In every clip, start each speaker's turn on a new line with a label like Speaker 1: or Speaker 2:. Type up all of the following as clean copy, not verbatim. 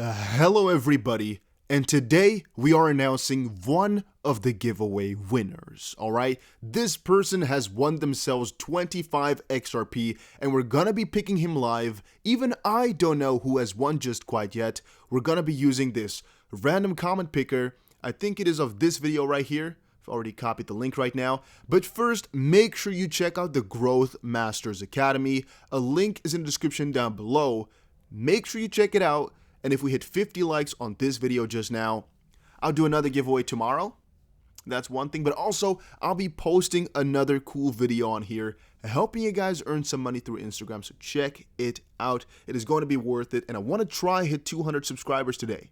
Speaker 1: Hello everybody, and today we are announcing one of the giveaway winners, alright? This person has won themselves 25 XRP, and we're gonna be picking him live. Even I don't know who has won just quite yet. We're gonna be using this random comment picker. I think it is of this video right here. I've already copied the link right now. But first, make sure you check out the Growth Masters Academy. A link is in the description down below. Make sure you check it out. And if we hit 50 likes on this video just now, I'll do another giveaway tomorrow. That's one thing. But also, I'll be posting another cool video on here helping you guys earn some money through Instagram. So check it out. It is going to be worth it. And I want to try hit 200 subscribers today.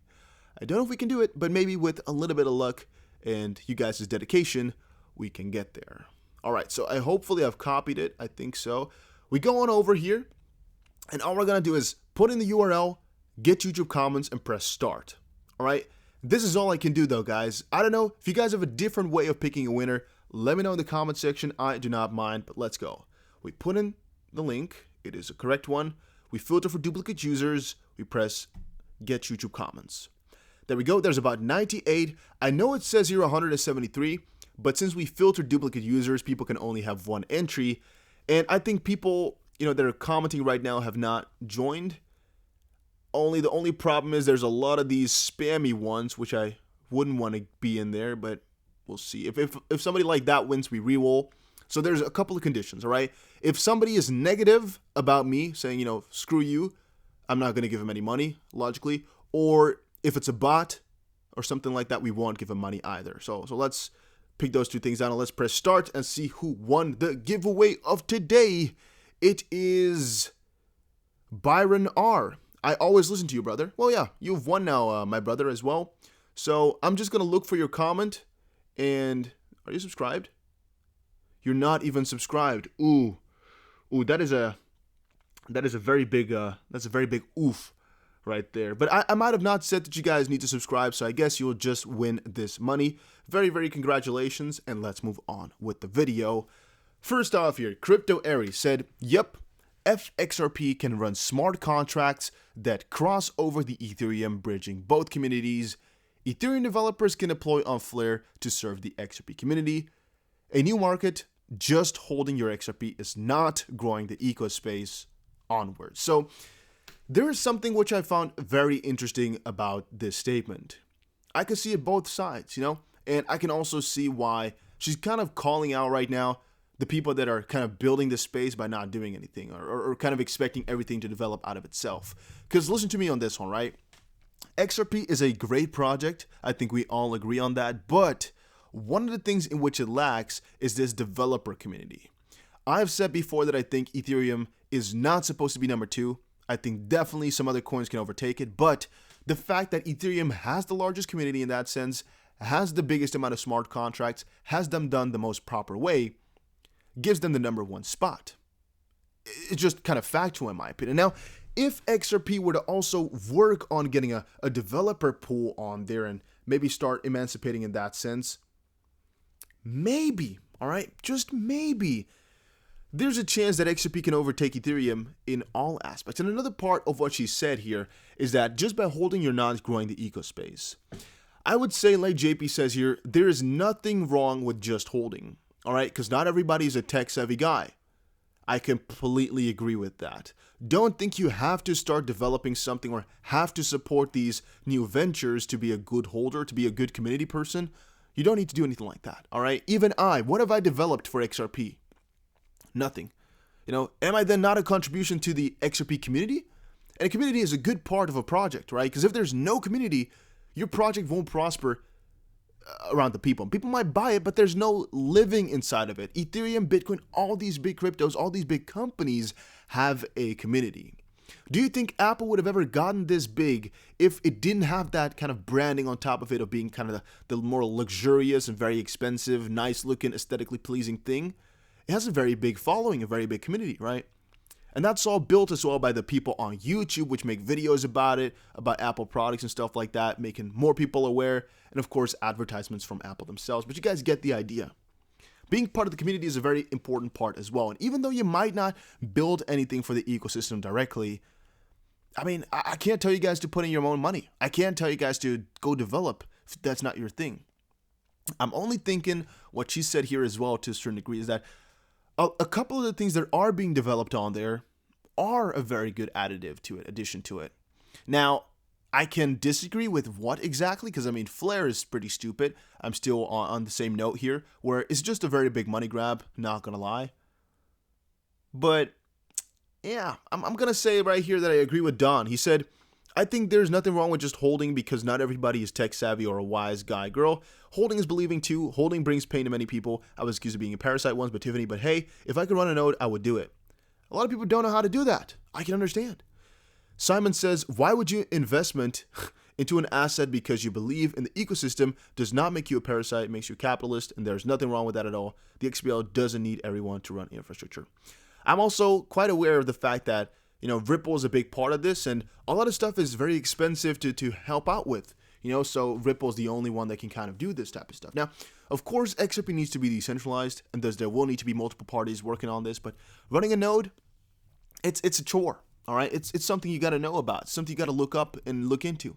Speaker 1: I don't know if we can do it, but maybe with a little bit of luck and you guys' dedication, we can get there. All right, so hopefully I've copied it. I think so. We go on over here, and all we're going to do is put in the URL, get YouTube comments, and press start. All right, this is all I can do though, guys. I don't know if you guys have a different way of picking a winner. Let me know in the comment section. I do not mind, but let's go. We put in the link. It is a correct one. We filter for duplicate users. We press get YouTube comments. There we go. There's about 98. I know it says here 173, but since we filter duplicate users, people can only have one entry. And I think people, that are commenting right now have not joined. The only problem is there's a lot of these spammy ones, which I wouldn't want to be in there, but we'll see. If somebody like that wins, we re-roll. So there's a couple of conditions, all right? If somebody is negative about me, saying, screw you, I'm not going to give him any money, logically. Or if it's a bot or something like that, we won't give him money either. So let's pick those two things down and let's press start and see who won the giveaway of today. It is Byron R. I always listen to you, brother. Well, yeah, you've won now, my brother, as well. So I'm just going to look for your comment. And are you subscribed? You're not even subscribed. Ooh, that is a very big, that's a very big oof right there. But I might have not said that you guys need to subscribe, so I guess you'll just win this money. Very, very congratulations, and let's move on with the video. First off here, Crypto Aries said, yep, XRP can run smart contracts that cross over the Ethereum, bridging both communities. Ethereum developers can deploy on Flare to serve the XRP community. A new market, just holding your XRP is not growing the eco space onwards. So there is something which I found very interesting about this statement. I can see it both sides, and I can also see why she's kind of calling out right now the people that are kind of building this space by not doing anything or kind of expecting everything to develop out of itself. Because listen to me on this one, right? XRP is a great project. I think we all agree on that. But one of the things in which it lacks is this developer community. I've said before that I think Ethereum is not supposed to be number 2. I think definitely some other coins can overtake it. But the fact that Ethereum has the largest community in that sense, has the biggest amount of smart contracts, has them done the most proper way, gives them the number 1 spot. It's just kind of factual in my opinion. Now, if XRP were to also work on getting a developer pool on there and maybe start emancipating in that sense, maybe, all right, just maybe, there's a chance that XRP can overtake Ethereum in all aspects. And another part of what she said here is that just by holding, you're not growing the eco space. I would say, like JP says here, there is nothing wrong with just holding. All right, because not everybody is a tech-savvy guy. I completely agree with that. Don't think you have to start developing something or have to support these new ventures to be a good holder, to be a good community person. You don't need to do anything like that, all right? Even what have I developed for XRP? Nothing. Am I then not a contribution to the XRP community? And a community is a good part of a project, right? Because if there's no community, your project won't prosper around the people. People might buy it, but there's no living inside of it. Ethereum, Bitcoin, all these big cryptos, all these big companies have a community. Do you think Apple would have ever gotten this big if it didn't have that kind of branding on top of it of being kind of the more luxurious and very expensive, nice looking, aesthetically pleasing thing? It has a very big following, a very big community, right? And that's all built as well by the people on YouTube, which make videos about it, about Apple products and stuff like that, making more people aware, and of course, advertisements from Apple themselves. But you guys get the idea. Being part of the community is a very important part as well. And even though you might not build anything for the ecosystem directly, I mean, I can't tell you guys to put in your own money. I can't tell you guys to go develop if that's not your thing. I'm only thinking what she said here as well to a certain degree is that a couple of the things that are being developed on there are a very good addition to it. Now, I can disagree with what exactly, because I mean, Flare is pretty stupid. I'm still on the same note here, where it's just a very big money grab, not gonna lie. But yeah, I'm gonna say right here that I agree with Don. He said, I think there's nothing wrong with just holding because not everybody is tech savvy or a wise guy. Girl, holding is believing too. Holding brings pain to many people. I was accused of being a parasite once, but Tiffany, but hey, if I could run a node, I would do it. A lot of people don't know how to do that. I can understand. Simon says, why would you investment into an asset because you believe in the ecosystem does not make you a parasite, it makes you a capitalist, and there's nothing wrong with that at all. The XBL doesn't need everyone to run infrastructure. I'm also quite aware of the fact that, Ripple is a big part of this, and a lot of stuff is very expensive to help out with, so Ripple is the only one that can kind of do this type of stuff. Now, of course, XRP needs to be decentralized, and there will need to be multiple parties working on this, but running a node, it's a chore, all right? It's something you got to know about, something you got to look up and look into.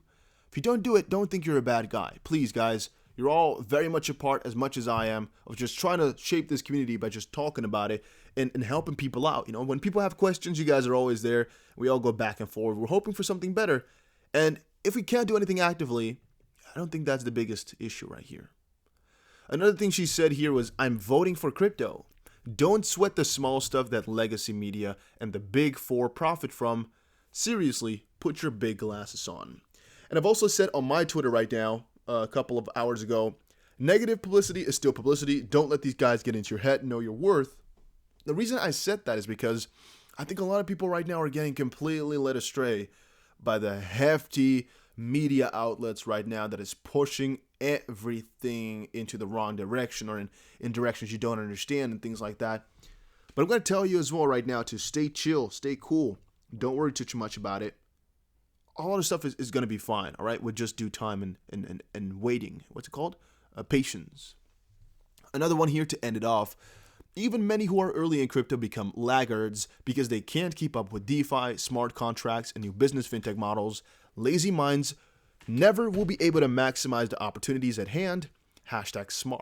Speaker 1: If you don't do it, don't think you're a bad guy. Please, guys, you're all very much a part, as much as I am, of just trying to shape this community by just talking about it and helping people out. When people have questions, you guys are always there. We all go back and forth. We're hoping for something better. And if we can't do anything actively, I don't think that's the biggest issue right here. Another thing she said here was, I'm voting for crypto. Don't sweat the small stuff that legacy media and the big four profit from. Seriously, put your big glasses on. And I've also said on my Twitter right now, a couple of hours ago, negative publicity is still publicity. Don't let these guys get into your head. Know your worth. The reason I said that is because I think a lot of people right now are getting completely led astray by the hefty media outlets right now that is pushing everything into the wrong direction or in directions you don't understand and things like that. But I'm going to tell you as well right now to stay chill, stay cool. Don't worry too much about it. A lot of stuff is going to be fine, all right, with just due time and waiting. What's it called? Patience. Another one here to end it off. Even many who are early in crypto become laggards because they can't keep up with DeFi, smart contracts, and new business fintech models. Lazy minds never will be able to maximize the opportunities at hand.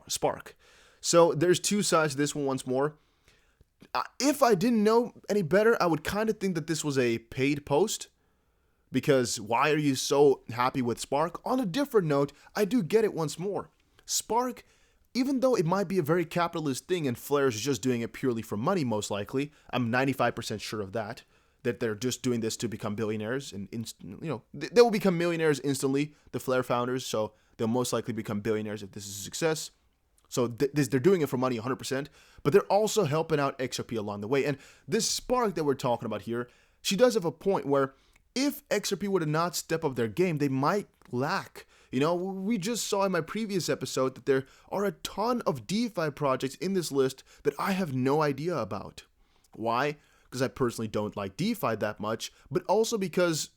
Speaker 1: #Spark. So there's two sides to this one once more. If I didn't know any better, I would kind of think that this was a paid post. Because why are you so happy with Spark? On a different note, I do get it once more. Spark, even though it might be a very capitalist thing and Flare is just doing it purely for money, most likely, I'm 95% sure of that they're just doing this to become billionaires. And, they will become millionaires instantly, the Flare founders, so they'll most likely become billionaires if this is a success. So they're doing it for money 100%, but they're also helping out XRP along the way. And this Spark that we're talking about here, she does have a point where if XRP were to not step up their game, they might lack. We just saw in my previous episode that there are a ton of DeFi projects in this list that I have no idea about. Why? Because I personally don't like DeFi that much, but also because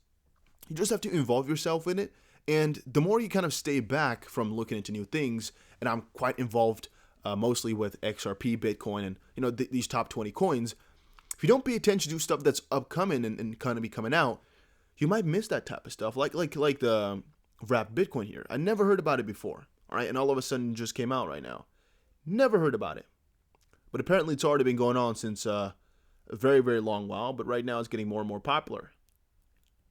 Speaker 1: you just have to involve yourself in it. And the more you kind of stay back from looking into new things, and I'm quite involved mostly with XRP, Bitcoin, and these top 20 coins, if you don't pay attention to stuff that's upcoming and kind of be coming out, you might miss that type of stuff, like the wrapped Bitcoin here. I never heard about it before, all right? And all of a sudden it just came out right now. Never heard about it. But apparently it's already been going on since a very, very long while, but right now it's getting more and more popular.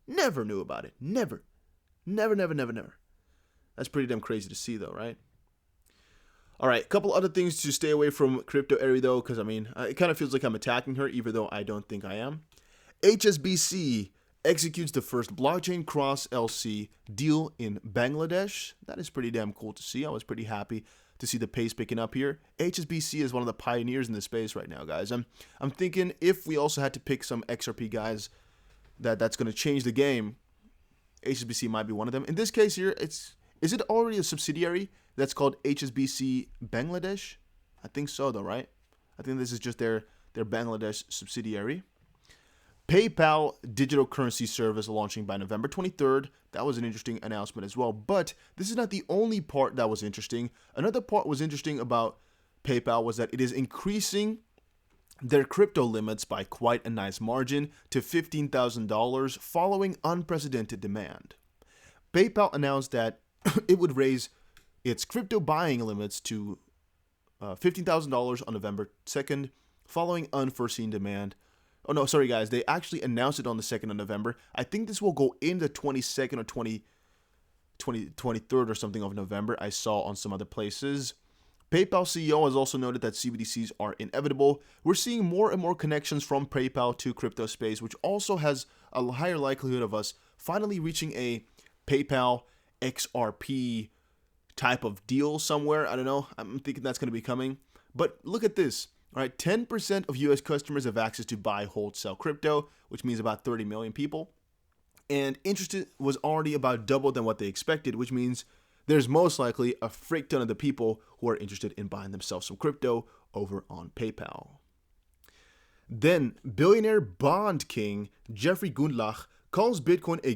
Speaker 1: Never knew about it. Never. Never. That's pretty damn crazy to see though, right? All right, a couple other things to stay away from Crypto Airy though, because it kind of feels like I'm attacking her, even though I don't think I am. HSBC executes the first blockchain cross LC deal in Bangladesh. That is pretty damn cool to see. I was pretty happy to see the pace picking up here. HSBC is one of the pioneers in this space right now, guys. I'm thinking if we also had to pick some XRP guys that's going to change the game, HSBC might be one of them. In this case here, is it already a subsidiary that's called HSBC Bangladesh? I think so though, right? I think this is just their Bangladesh subsidiary. PayPal digital currency service launching by November 23rd. That was an interesting announcement as well. But this is not the only part that was interesting. Another part was interesting about PayPal was that it is increasing their crypto limits by quite a nice margin to $15,000 following unprecedented demand. PayPal announced that it would raise its crypto buying limits to $15,000 on November 2nd following unforeseen demand. Oh no, sorry guys, they actually announced it on the 2nd of November. I think this will go in the 22nd or 23rd or something of November, I saw on some other places. PayPal CEO has also noted that CBDCs are inevitable. We're seeing more and more connections from PayPal to crypto space, which also has a higher likelihood of us finally reaching a PayPal XRP type of deal somewhere. I don't know. I'm thinking that's going to be coming. But look at this. All right, 10% of US customers have access to buy, hold, sell crypto, which means about 30 million people. And interest was already about double than what they expected, which means there's most likely a frick ton of the people who are interested in buying themselves some crypto over on PayPal. Then, billionaire bond king Jeffrey Gundlach calls Bitcoin a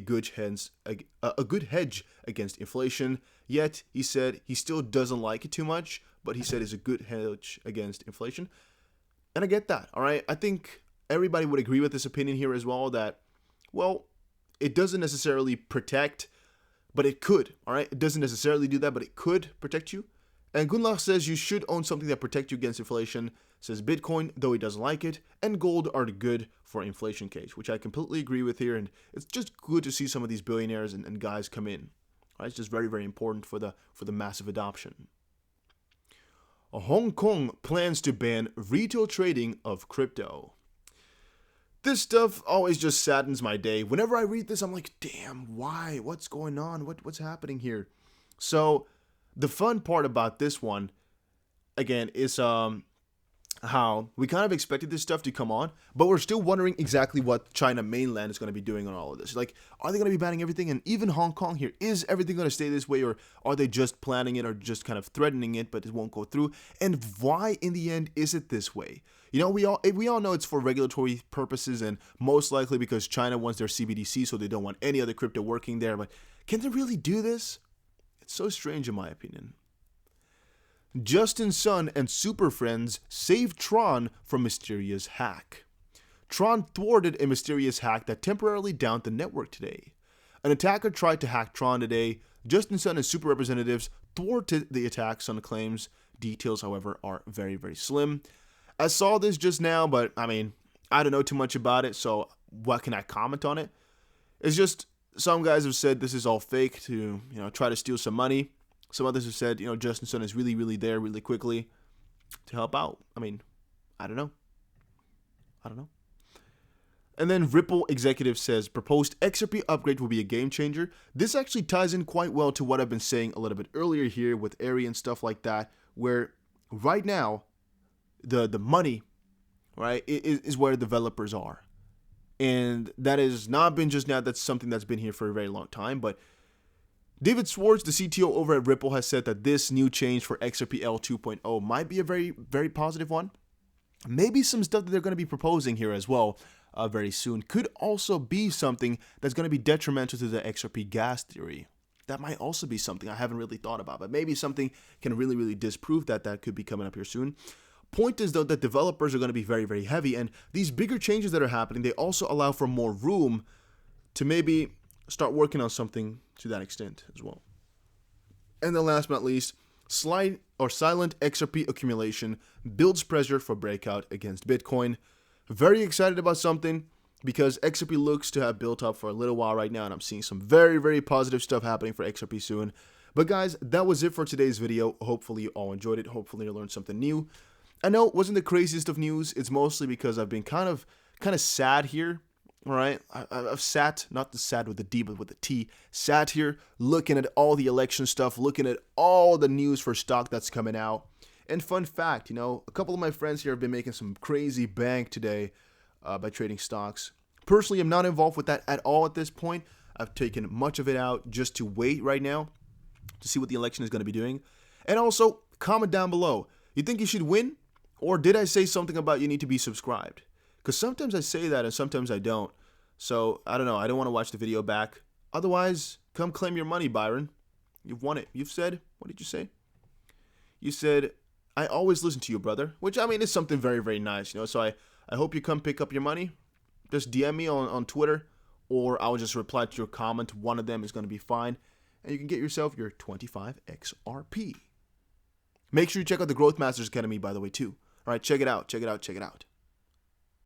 Speaker 1: good hedge against inflation, yet he said he still doesn't like it too much, but he said it's a good hedge against inflation. And I get that, all right? I think everybody would agree with this opinion here as well that, well, it doesn't necessarily protect, but it could, all right? It doesn't necessarily do that, but it could protect you. And Gundlach says you should own something that protects you against inflation, says Bitcoin, though he doesn't like it, and gold are good for inflation cage, which I completely agree with here. And it's just good to see some of these billionaires and guys come in. Right? It's just very, very important for the massive adoption. Hong Kong plans to ban retail trading of crypto. This stuff always just saddens my day. Whenever I read this, I'm like, damn, why? What's going on? What's happening here? So the fun part about this one, again, is how we kind of expected this stuff to come on, but we're still wondering exactly what China mainland is going to be doing on all of this. Like, are they going to be banning everything? And even Hong Kong here, is everything going to stay this way, or are they just planning it or just kind of threatening it, but it won't go through? And why in the end is it this way? You know, we all know it's for regulatory purposes and most likely because China wants their CBDC, so they don't want any other crypto working there. But can they really do this? It's so strange in my opinion. Justin Sun and Super Friends saved Tron from mysterious hack. Tron thwarted a mysterious hack that temporarily downed the network today. An attacker tried to hack Tron today. Justin Sun and Super representatives thwarted the attack, Sun claims. Details, however, are very, very slim. I saw this just now, but I mean, I don't know too much about it, so what can I comment on it? It's just some guys have said this is all fake to, try to steal some money. Some others have said, Justin Sun is really, really there really quickly to help out. I mean, I don't know. And then Ripple executive says proposed XRP upgrade will be a game changer. This actually ties in quite well to what I've been saying a little bit earlier here with Airy and stuff like that, where right now the money, right, is where developers are. And that has not been just now, that's something that's been here for a very long time, but David Schwartz, the CTO over at Ripple, has said that this new change for XRP L 2.0 might be a very, very positive one. Maybe some stuff that they're going to be proposing here as well very soon could also be something that's going to be detrimental to the XRP gas theory. That might also be something I haven't really thought about, but maybe something can really, really disprove that could be coming up here soon. Point is, though, that developers are going to be very, very heavy, and these bigger changes that are happening, they also allow for more room to maybe start working on something to that extent as well. And then last but not least, silent XRP accumulation builds pressure for breakout against Bitcoin. Very excited about something because XRP looks to have built up for a little while right now, and I'm seeing some very, very positive stuff happening for XRP soon. But guys, that was it for today's video. Hopefully you all enjoyed it. Hopefully you learned something new. I know it wasn't the craziest of news. It's mostly because I've been kind of sad here. All right, I've sat, not the sad with the D, but with the T, sat here looking at all the election stuff, looking at all the news for stock that's coming out. And fun fact, a couple of my friends here have been making some crazy bank today by trading stocks. Personally, I'm not involved with that at all at this point. I've taken much of it out just to wait right now to see what the election is going to be doing. And also, comment down below. You think you should win? Or did I say something about you need to be subscribed? Because sometimes I say that and sometimes I don't. So, I don't know. I don't want to watch the video back. Otherwise, come claim your money, Byron. You've won it. You've said, what did you say? You said, I always listen to you, brother. Which, I mean, is something very, very nice, So I hope you come pick up your money. Just DM me on Twitter, or I'll just reply to your comment. One of them is going to be fine. And you can get yourself your 25 XRP. Make sure you check out the Growth Masters Academy, by the way, too. All right, check it out.